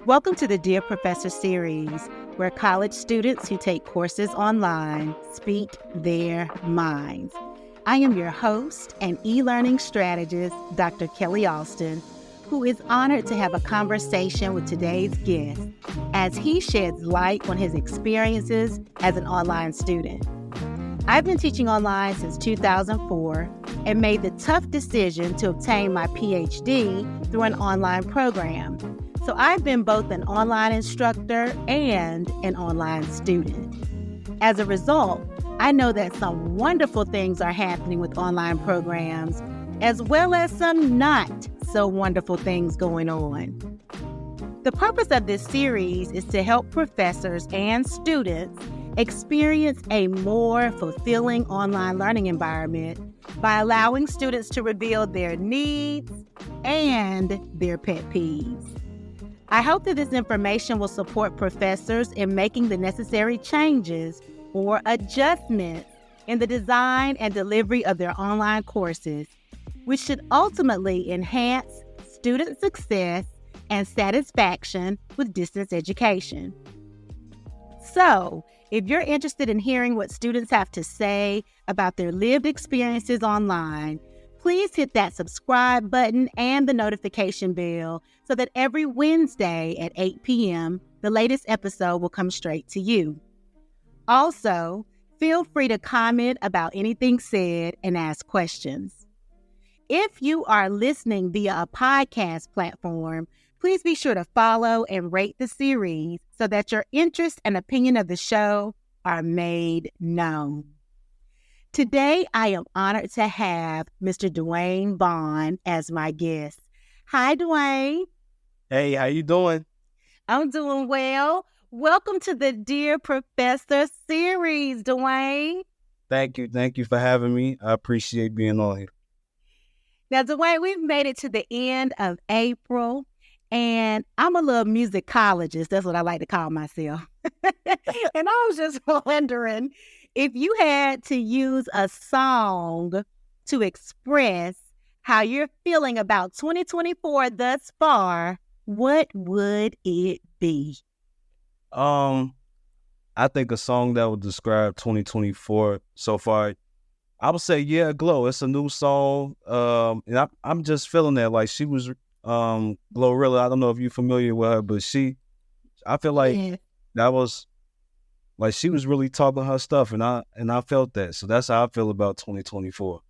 Welcome to the Dear Professor series, where college students who take courses online speak their minds. I am your host and e-learning strategist, Dr. Kellie Alston, who is honored to have a conversation with today's guest as he sheds light on his experiences as an online student. I've been teaching online since 2004 and made the tough decision to obtain my PhD through an online program. So I've been both an online instructor and an online student. As a result, I know that some wonderful things are happening with online programs, as well as some not so wonderful things going on. The purpose of this series is to help professors and students experience a more fulfilling online learning environment by allowing students to reveal their needs and their pet peeves. I hope that this information will support professors in making the necessary changes or adjustments in the design and delivery of their online courses, which should ultimately enhance student success and satisfaction with distance education. So, if you're interested in hearing what students have to say about their lived experiences online, please hit that subscribe button and the notification bell so that every Wednesday at 8 p.m., the latest episode will come straight to you. Also, feel free to comment about anything said and ask questions. If you are listening via a podcast platform, please be sure to follow and rate the series so that your interest and opinion of the show are made known. Today, I am honored to have Mr. Duane Vaughn as my guest. Hi, Duane. Hey, how you doing? I'm doing well. Welcome to the Dear Professor series, Duane. Thank you for having me. I appreciate being on here. Now, Duane, we've made it to the end of April, and I'm a little musicologist. That's what I like to call myself. And I was just wondering, if you had to use a song to express how you're feeling about 2024 thus far, what would it be? I think a song that would describe 2024 so far, I would say, Yeah, Glow. It's a new song. And I'm just feeling that. Like, she was Glorilla. I don't know if you're familiar with her, but I feel like that was like she was really talking her stuff, and I felt that. So that's how I feel about 2024.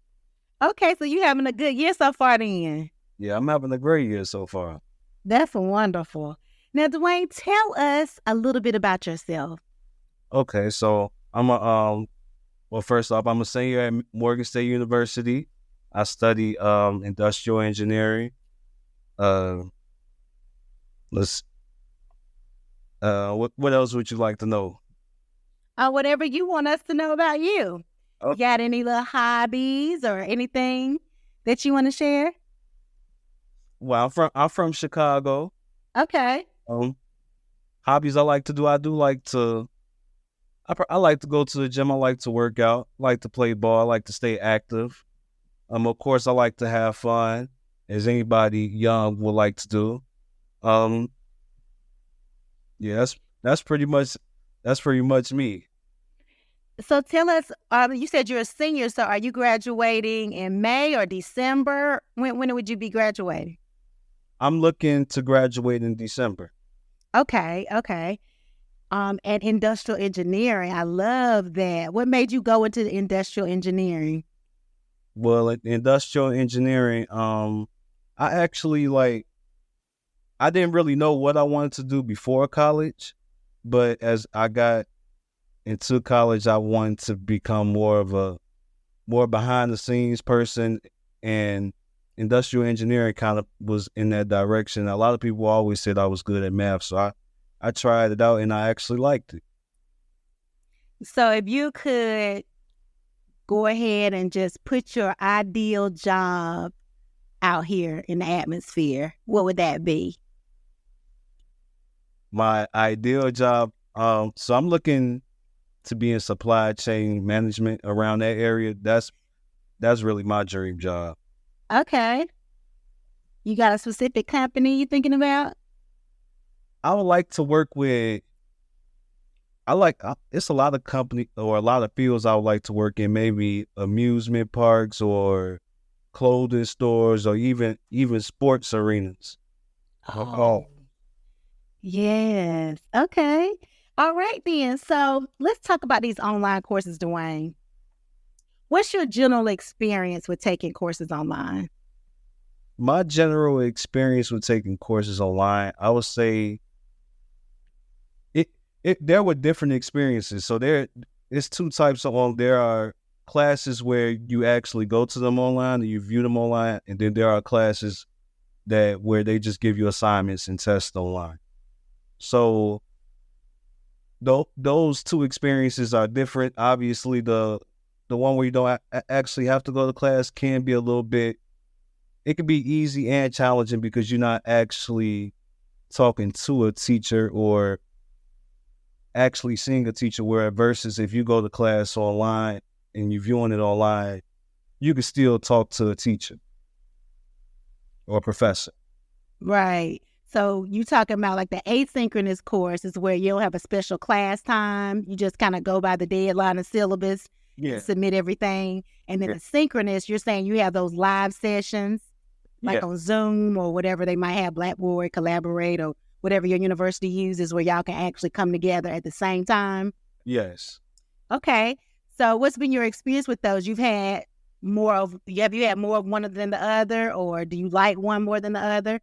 Okay, so you having a good year so far then? Yeah, I'm having a great year so far. That's wonderful. Now, Duane, tell us a little bit about yourself. Okay, so well, first off, I'm a senior at Morgan State University. I study industrial engineering. What else would you like to know? Whatever you want us to know about you. Okay. You got any little hobbies or anything that you want to share? Well, I'm from Chicago. Okay. Hobbies I like to do. I like to go to the gym. I like to work out. I like to play ball. I like to stay active. Of course, I like to have fun, as anybody young would like to do. Yeah, that's pretty much me. So tell us, you said you're a senior, so are you graduating in May or December? When would you be graduating? I'm looking to graduate in December. Okay. And industrial engineering, I love that. What made you go into industrial engineering? Well, in industrial engineering, I actually I didn't really know what I wanted to do before college, but as I got into college, I wanted to become more behind the scenes person, and industrial engineering kind of was in that direction. A lot of people always said I was good at math, so I tried it out and I actually liked it. So if you could go ahead and just put your ideal job out here in the atmosphere, what would that be? My ideal job, so I'm looking to be in supply chain management around that area. That's really my dream job. Okay. You got a specific company you thinking about? I would like to work with. It's a lot of company or a lot of fields I would like to work in. Maybe amusement parks or clothing stores or even sports arenas. Oh, yes. Okay. All right then. So let's talk about these online courses, Duane. What's your general experience with taking courses online? My general experience with taking courses online, I would say there were different experiences. So it's two types of there are classes where you actually go to them online and you view them online, and then there are classes where they just give you assignments and tests online. So those two experiences are different. Obviously, the one where you don't actually have to go to class can be a little bit. It can be easy and challenging because you're not actually talking to a teacher or actually seeing a teacher, where versus if you go to class online and you're viewing it online, you can still talk to a teacher or a professor. Right. So you talking about like the asynchronous course is where you don't have a special class time. You just kind of go by the deadline and syllabus and submit everything. And then the synchronous, you're saying you have those live sessions like on Zoom or whatever they might have, Blackboard, Collaborate, or whatever your university uses, where y'all can actually come together at the same time? Yes. Okay. So what's been your experience with those? Have you had more of one than the other, or do you like one more than the other?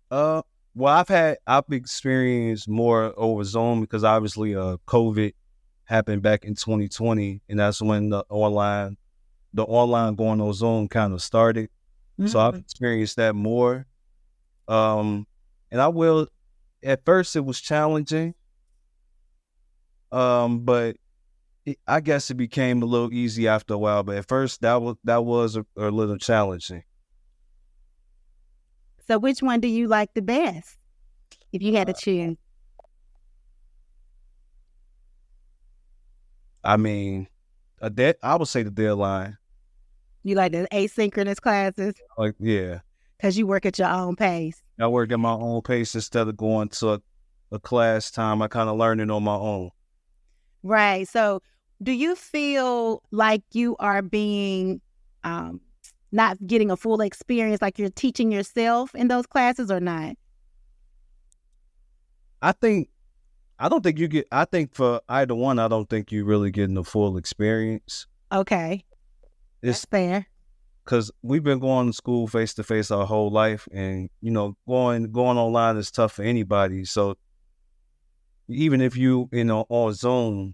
Well, I've experienced more over Zoom because obviously COVID happened back in 2020, and that's when the online going on Zoom kind of started. Mm-hmm. So I've experienced that more. And at first it was challenging, but I guess it became a little easy after a while. But at first that was a little challenging. So which one do you like the best, if you had to choose? I mean, I would say the deadline. You like the asynchronous classes? Like, yeah. Because you work at your own pace. I work at my own pace instead of going to a class time. I kind of learn it on my own. Right. So do you feel like you are being not getting a full experience, like you're teaching yourself in those classes, or not? I think for either one, I don't think you're really getting the full experience. Okay. That's fair. Because we've been going to school face to face our whole life, and going online is tough for anybody. So even if you on Zoom,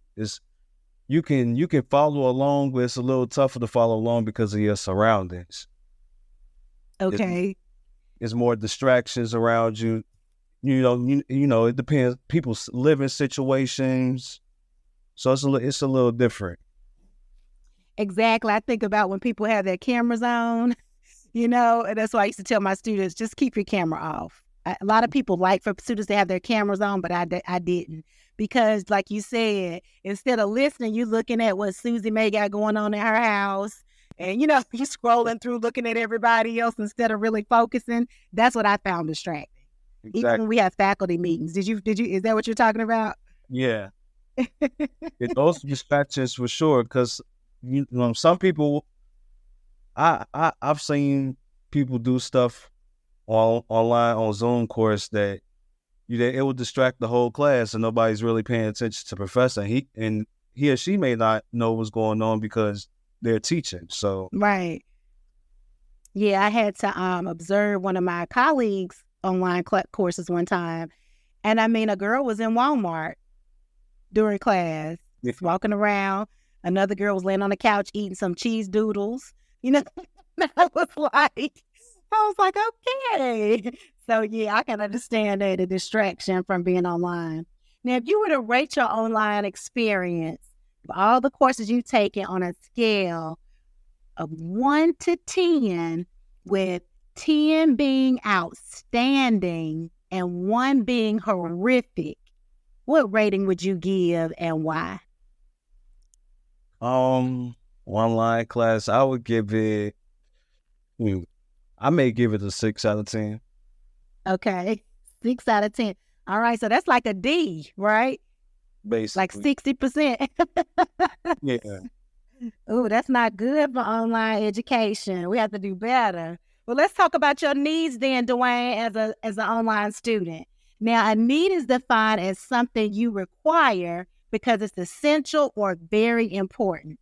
you can follow along, but it's a little tougher to follow along because of your surroundings. Okay. It's more distractions around you. It depends. People's living situations, so it's a little different. Exactly. I think about when people have their cameras on, and that's why I used to tell my students, just keep your camera off. A lot of people like for students to have their cameras on, but I didn't. Because like you said, instead of listening, you're looking at what Susie May got going on in her house. And, you scrolling through looking at everybody else instead of really focusing. That's what I found distracting. Exactly. Even when we have faculty meetings. Is that what you're talking about? Yeah. Those distractions for sure, because some people, I've seen people do stuff online on Zoom course that it will distract the whole class and nobody's really paying attention to the professor. He or she may not know what's going on because they're teaching. So right. Yeah, I had to observe one of my colleagues' online courses one time, and a girl was in Walmart during class, just walking around. Another girl was laying on the couch eating some cheese doodles. I was like, okay. So yeah, I can understand the distraction from being online. Now, if you were to rate your online experience of all the courses you've taken on a scale of 1 to 10, with 10 being outstanding and 1 being horrific, what rating would you give and why? Online class, I would give it. I may give it a 6 out of 10. Okay. 6 out of 10. All right. So that's like a D, right? Like Basically. 60%. Yeah. Oh, that's not good for online education. We have to do better. Well, let's talk about your needs then, Duane, as an online student. Now, a need is defined as something you require because it's essential or very important.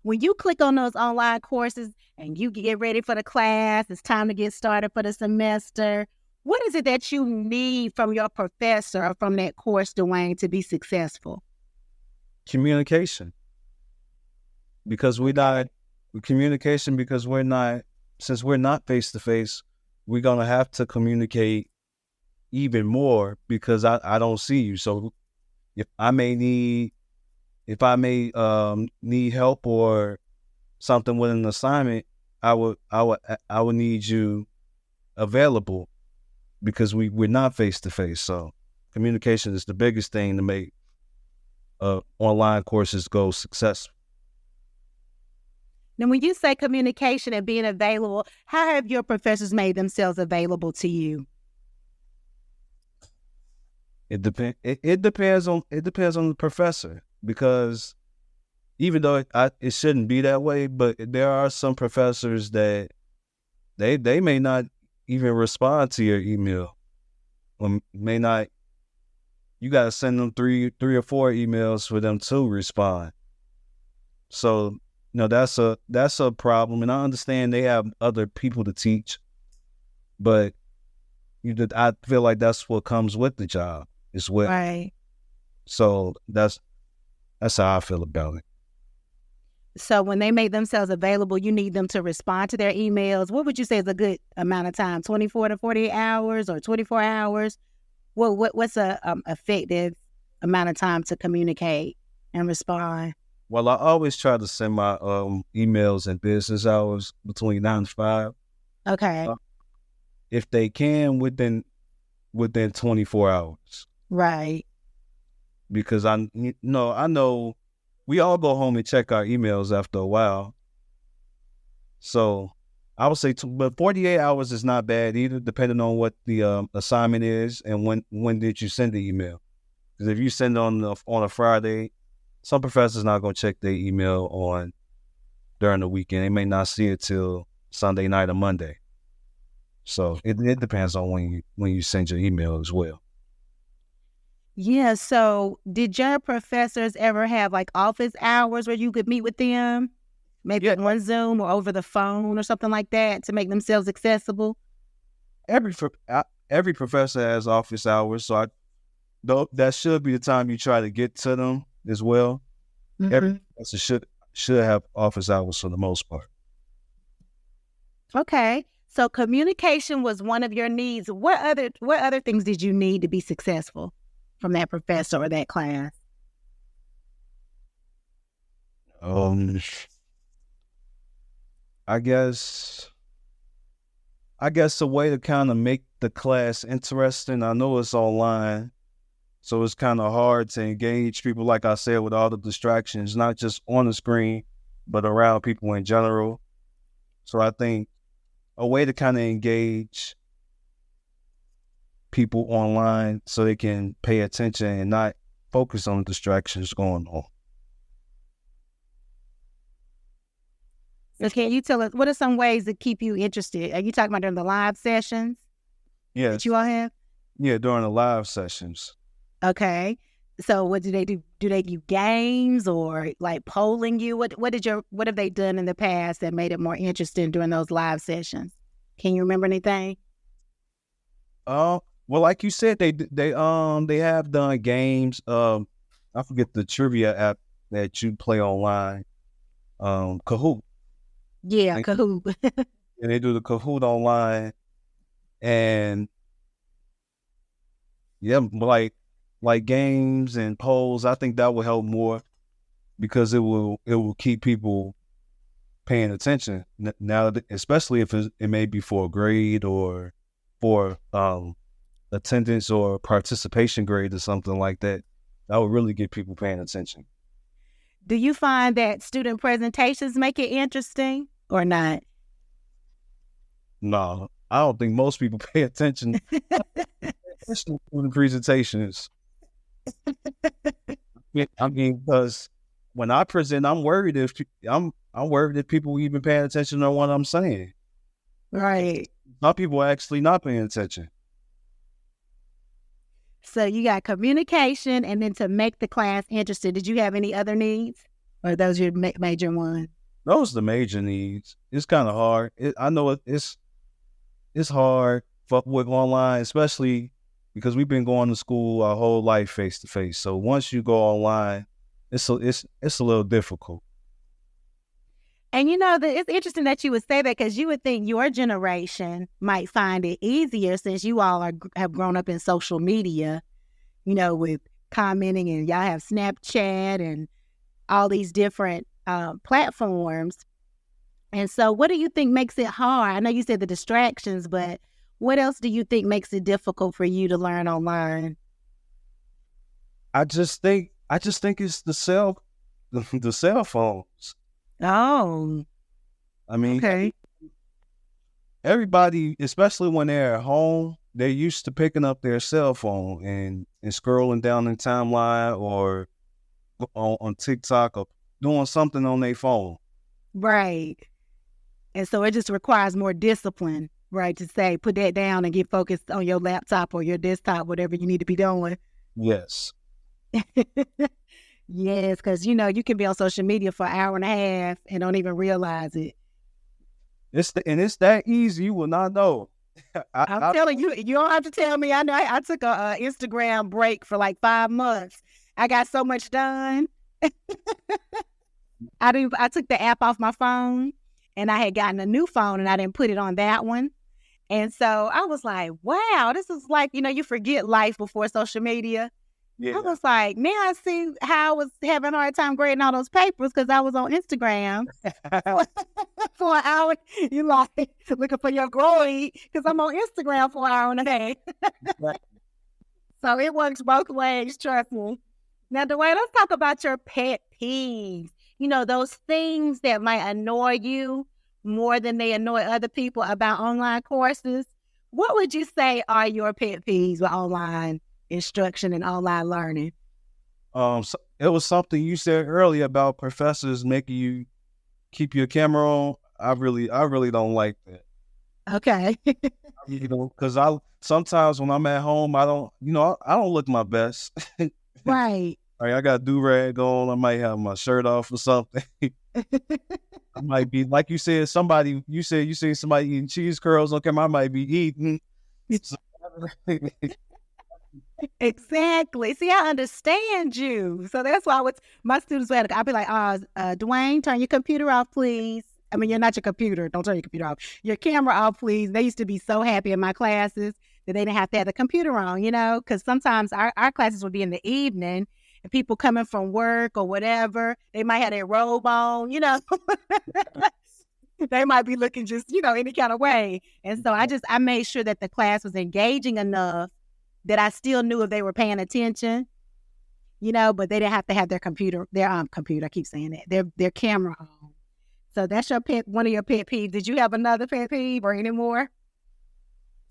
When you click on those online courses and you get ready for the class, it's time to get started for the semester. What is it that you need from your professor or from that course, Duane, to be successful? Communication. Because communication because since we're not face to face, we're gonna have to communicate even more because I don't see you. So if I may need need help or something with an assignment, I would need you available because we're not face to face. So communication is the biggest thing to make online courses go successful. Now, when you say communication and being available, how have your professors made themselves available to you? It depends on the professor because even though it shouldn't be that way, but there are some professors that they may not even respond to your email, or may not. You got to send them three or four emails for them to respond. So that's a problem, and I understand they have other people to teach, but I feel like that's what comes with the job as well. Right. So that's how I feel about it. So when they make themselves available, you need them to respond to their emails. What would you say is a good amount of time? 24 to 48 hours or 24 hours? What's a effective amount of time to communicate and respond? Well, I always try to send my emails in business hours between 9 to 5. Okay. If they can within 24 hours. Right. Because I know we all go home and check our emails after a while. So I would say, but 48 hours is not bad either, depending on what the assignment is and when did you send the email. Because if you send it on a Friday, some professors not going to check their email during the weekend. They may not see it till Sunday night or Monday. So it depends on when you send your email as well. Yeah. So did your professors ever have like office hours where you could meet with them? Maybe on Zoom or over the phone or something like that to make themselves accessible? Every professor has office hours, so that should be the time you try to get to them as well. Mm-hmm. Every professor should have office hours for the most part. Okay. So communication was one of your needs. What other things did you need to be successful from that professor or that class? I guess a way to kind of make the class interesting. I know it's online, so it's kind of hard to engage people, like I said, with all the distractions, not just on the screen, but around people in general. So I think a way to kind of engage people online so they can pay attention and not focus on the distractions going on. So can you tell us, what are some ways to keep you interested? Are you talking about during the live sessions? Yes. That you all have? Yeah, during the live sessions. Okay. So what do they do? Do they do games or like polling you? What have they done in the past that made it more interesting during those live sessions? Can you remember anything? Well, like you said, they have done games. I forget the trivia app that you play online. Kahoot. Yeah, Kahoot. And they do the Kahoot online, and yeah, like games and polls. I think that will help more because it will keep people paying attention now, especially if it may be for a grade or for attendance or participation grade or something like that. That would really get people paying attention. Do you find that student presentations make it interesting or not? No, I don't think most people pay attention, especially to the presentations. I mean, because when I present, I'm worried if I'm worried if people even paying attention to what I'm saying. Right. Some people are actually not paying attention. So you got communication, and then to make the class interested. Did you have any other needs, or those your major ones? Those are the major needs. It's kind of hard. I know it's hard with online, especially because we've been going to school our whole life face to face. So once you go online, it's a little difficult. And it's interesting that you would say that, because you would think your generation might find it easier since you all have grown up in social media, with commenting, and y'all have Snapchat and all these different platforms. And so what do you think makes it hard? I know you said the distractions, but what else do you think makes it difficult for you to learn online? I just think it's the cell phones. Oh, I mean, okay. everybody, especially when they're at home, they're used to picking up their cell phone and scrolling down the timeline or on TikTok or doing something on their phone. Right. And so it just requires more discipline, right, to say, put that down and get focused on your laptop or your desktop, whatever you need to be doing. Yes. Yes, because, you can be on social media for an hour and a half and don't even realize it. It's that easy. You will not know. I'm telling you, you don't have to tell me. I know I took a Instagram break for like 5 months. I got so much done. I took the app off my phone, and I had gotten a new phone, and I didn't put it on that one. And so I was like, wow, this is like, you forget life before social media. Yeah. I was like, now I see how I was having a hard time grading all those papers because I was on Instagram for an hour. You like looking for your grade because I'm on Instagram for an hour and a half. Right. So it works both ways, trust me. Now, Duane, let's talk about your pet peeves. Those things that might annoy you more than they annoy other people about online courses. What would you say are your pet peeves with online instruction and online learning? So it was something you said earlier about professors making you keep your camera on. I really don't like that. Okay. Because sometimes when I'm at home, I don't look my best. Right. I got a do-rag on. I might have my shirt off or something. I might be, like you said, you see somebody eating cheese curls on camera, I might be eating. Exactly. See, I understand you. So that's why my students would, I'd be like, Duane, turn your computer off, please. I mean, you're not your computer. Don't turn your computer off. Your camera off, please. They used to be so happy in my classes that they didn't have to have the computer on, because sometimes our classes would be in the evening, and people coming from work or whatever, they might have their robe on, They might be looking just, any kind of way. And so I made sure that the class was engaging enough that I still knew if they were paying attention, but they didn't have to have their computer, I keep saying that, their camera on. So that's one of your pet peeves. Did you have another pet peeve or any more?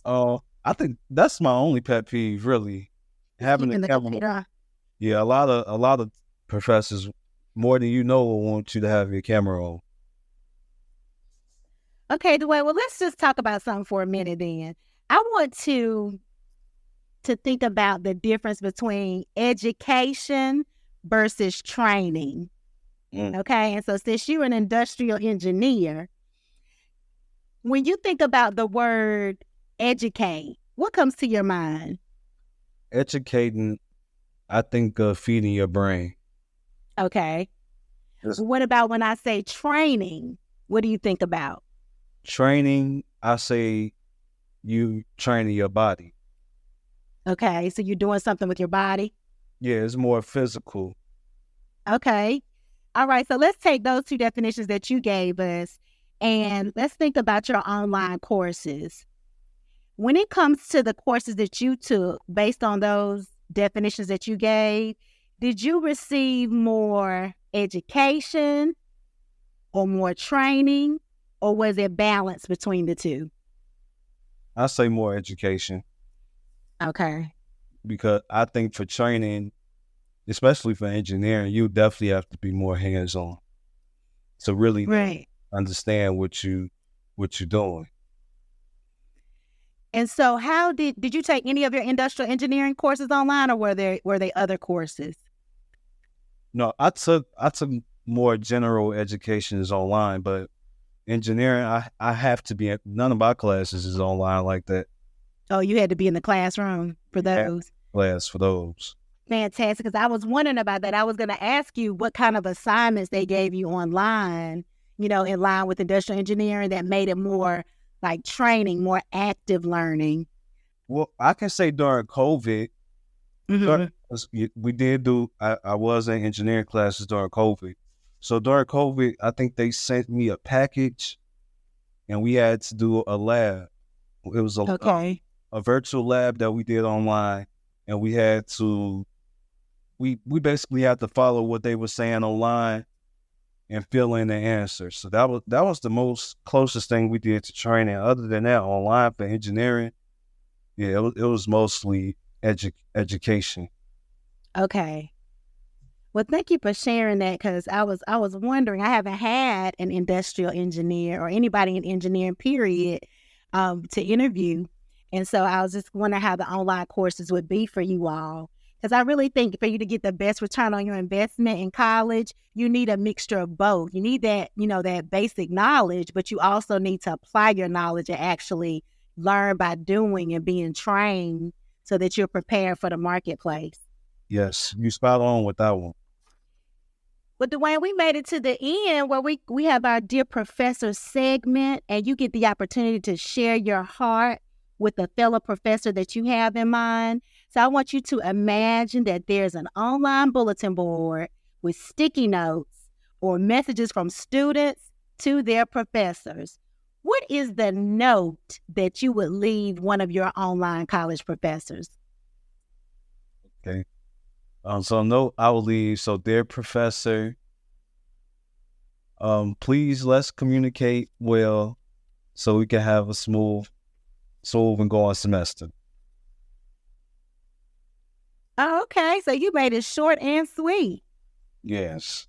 Oh, I think that's my only pet peeve, really. Having the camera. Yeah, a lot of professors, more than will want you to have your camera on. Okay, Duane, well, let's just talk about something for a minute then. I want to think about the difference between education versus training. Okay, and so since you're an industrial engineer, when you think about the word educate, what comes to your mind? Educating, I think of feeding your brain. Okay. What about when I say training? What do you think about? Training, I say you training your body. Okay, so you're doing something with your body? Yeah, it's more physical. Okay. All right, so let's take those two definitions that you gave us, and let's think about your online courses. When it comes to the courses that you took based on those definitions that you gave, did you receive more education or more training, or was it balance between the two? I say more education Okay. because I think for training, especially for engineering, you definitely have to be more hands-on to really Right. understand what you're doing. And so how did you take any of your industrial engineering courses online, or were they other courses? No, I took more general educations online, but engineering, I have to be. None of my classes is online like that. Oh, you had to be in the classroom for I have those. class for those. Fantastic, because I was wondering about that. I was going to ask you what kind of assignments they gave you online, in line with industrial engineering that made it more like training, more active learning. Well, I can say during COVID, Mm-hmm. we did do. I was in engineering classes during COVID. So during COVID, I think they sent me a package, and we had to do a lab. It was Okay. a virtual lab that we did online, and we had to we basically had to follow what they were saying online and fill in the answers. So that was the most closest thing we did to training. Other than that, online for engineering, yeah, it was mostly education. Okay. Well, thank you for sharing that, because I was wondering. I haven't had an industrial engineer or anybody in engineering period to interview, and so I was just wondering how the online courses would be for you all. Because I really think for you to get the best return on your investment in college, you need a mixture of both. You need that that basic knowledge, but you also need to apply your knowledge and actually learn by doing and being trained so that you're prepared for the marketplace. Yes, you spot on with that one. Well, Duane, we made it to the end where we have our Dear Professor segment, and you get the opportunity to share your heart with a fellow professor that you have in mind. So I want you to imagine that there's an online bulletin board with sticky notes or messages from students to their professors. What is the note that you would leave one of your online college professors? Okay. So no, I will leave. So dear professor, please let's communicate well so we can have a smooth and going semester. Oh, okay. So you made it short and sweet. Yes.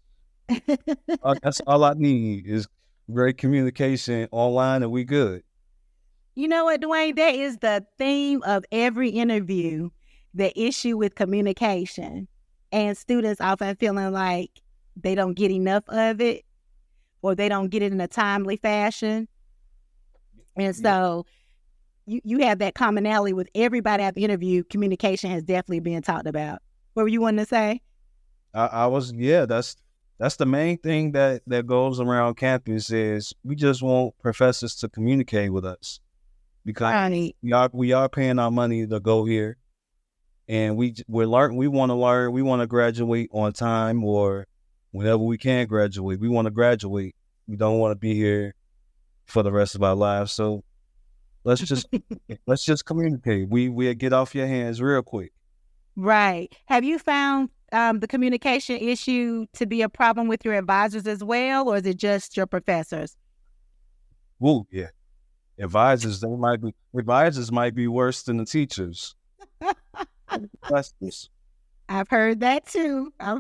That's all I need is great communication online and we good. You know what, Duane? That is the theme of every interview, the issue with communication. And students often feeling like they don't get enough of it, or they don't get it in a timely fashion. And so you have that commonality with everybody I've interviewed. Communication has definitely been talked about. What were you wanting to say? I was, yeah, that's the main thing that goes around campus is we just want professors to communicate with us because Right. we are paying our money to go here, and we want to learn, we want to graduate on time or whenever we can graduate. We want to graduate. We don't want to be here for the rest of our lives. So let's just let's just communicate. We'll get off your hands real quick. Right. Have you found the communication issue to be a problem with your advisors as well, or is it just your professors? Woo, yeah. Advisors might be worse than the teachers. Professors. I've heard that too. I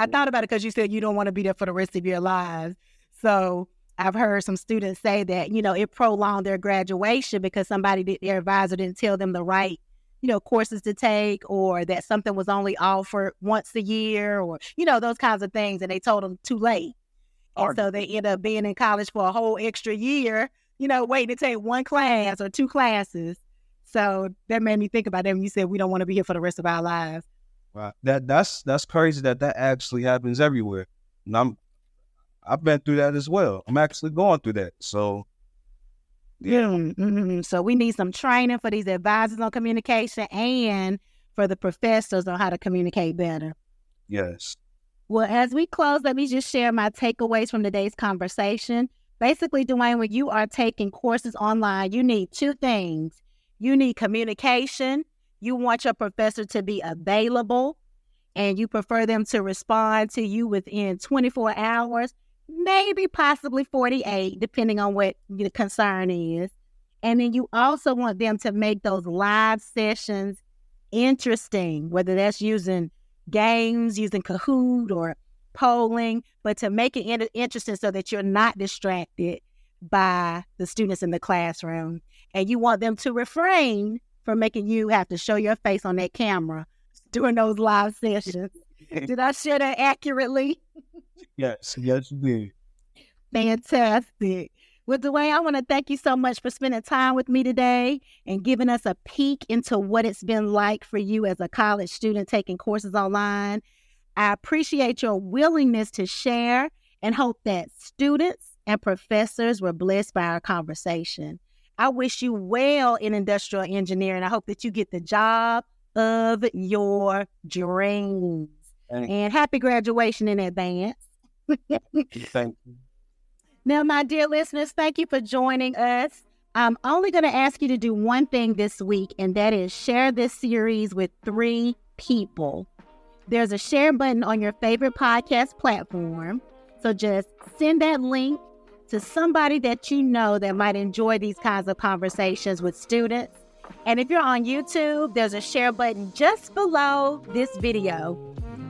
thought about it because you said you don't want to be there for the rest of your lives. So I've heard some students say that, it prolonged their graduation because their advisor didn't tell them the right, courses to take, or that something was only offered once a year, or, those kinds of things. And they told them too late. And so they end up being in college for a whole extra year, waiting to take one class or two classes. So that made me think about them. You said we don't want to be here for the rest of our lives. Wow. That's crazy that actually happens everywhere. And I've been through that as well. I'm actually going through that. So yeah. Mm-hmm. So we need some training for these advisors on communication and for the professors on how to communicate better. Yes. Well, as we close, let me just share my takeaways from today's conversation. Basically, Duane, when you are taking courses online, you need two things. You need communication. You want your professor to be available. and you prefer them to respond to you within 24 hours, maybe possibly 48, depending on what the concern is. And then you also want them to make those live sessions interesting, whether that's using games, using Kahoot or polling, but to make it interesting so that you're not distracted by the students in the classroom. And you want them to refrain from making you have to show your face on that camera during those live sessions. Did I share that accurately? Yes, you did. Fantastic. Well, Duane, I want to thank you so much for spending time with me today and giving us a peek into what it's been like for you as a college student taking courses online. I appreciate your willingness to share and hope that students and professors were blessed by our conversation. I wish you well in industrial engineering. I hope that you get the job of your dreams. And happy graduation in advance. Thank you. Now, my dear listeners, thank you for joining us. I'm only going to ask you to do one thing this week, and that is share this series with 3 people. There's a share button on your favorite podcast platform. So just send that link to somebody that you know that might enjoy these kinds of conversations with students. And if you're on YouTube, there's a share button just below this video.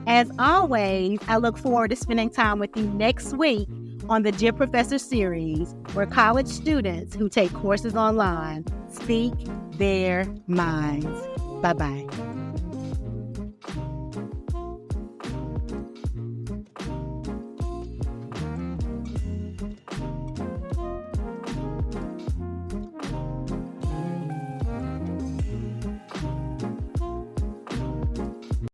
As always, I look forward to spending time with you next week on the Dear Professor series, where college students who take courses online speak their minds. Bye-bye.